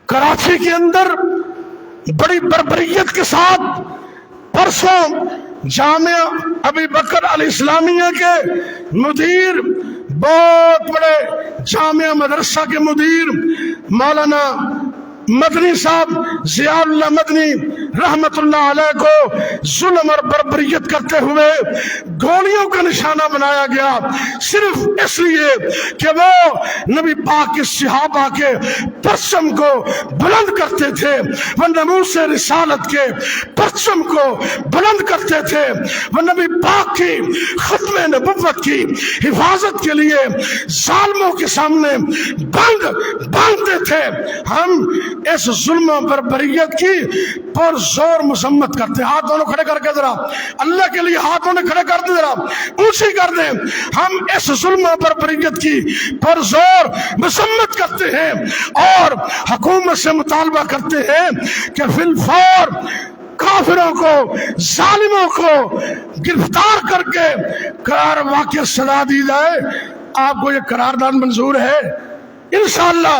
کراچی کے اندر بڑی بربریت کے ساتھ پرسوں جامعہ ابی بکر الاسلامیہ کے مدیر، بہت بڑے جامعہ مدرسہ کے مدیر مولانا مدنی صاحب ضیاء اللہ مدنی رحمت اللہ علیہ کو ظلم اور بربریت کرتے ہوئے گولیوں کا نشانہ بنایا گیا، صرف اس لیے کہ وہ نبی پاک کے صحابہ کے پرچم کو بلند کرتے تھے، وہ ناموس رسالت کے پرچم کو بلند کرتے تھے، وہ نبی پاک کی ختم نبوت کی حفاظت کے لیے ظالموں کے سامنے باندھتے تھے۔ ہم اس ظلم و بربریت کی پر زور مذمت کرتے ہیں۔ ہاتھ دونوں کھڑے کر کے ذرا اللہ کے لیے ہاتھ دونوں کھڑے کر دیں، ذرا اونچی کر دیں۔ ہم اس ظلم و بربریت کی پر زور مذمت کرتے ہیں اور حکومت سے مطالبہ کرتے ہیں کہ فی الفور کافروں کو، ظالموں کو گرفتار کر کے قرار واقع سزا دی جائے۔ آپ کو یہ قرارداد منظور ہے؟ انشاءاللہ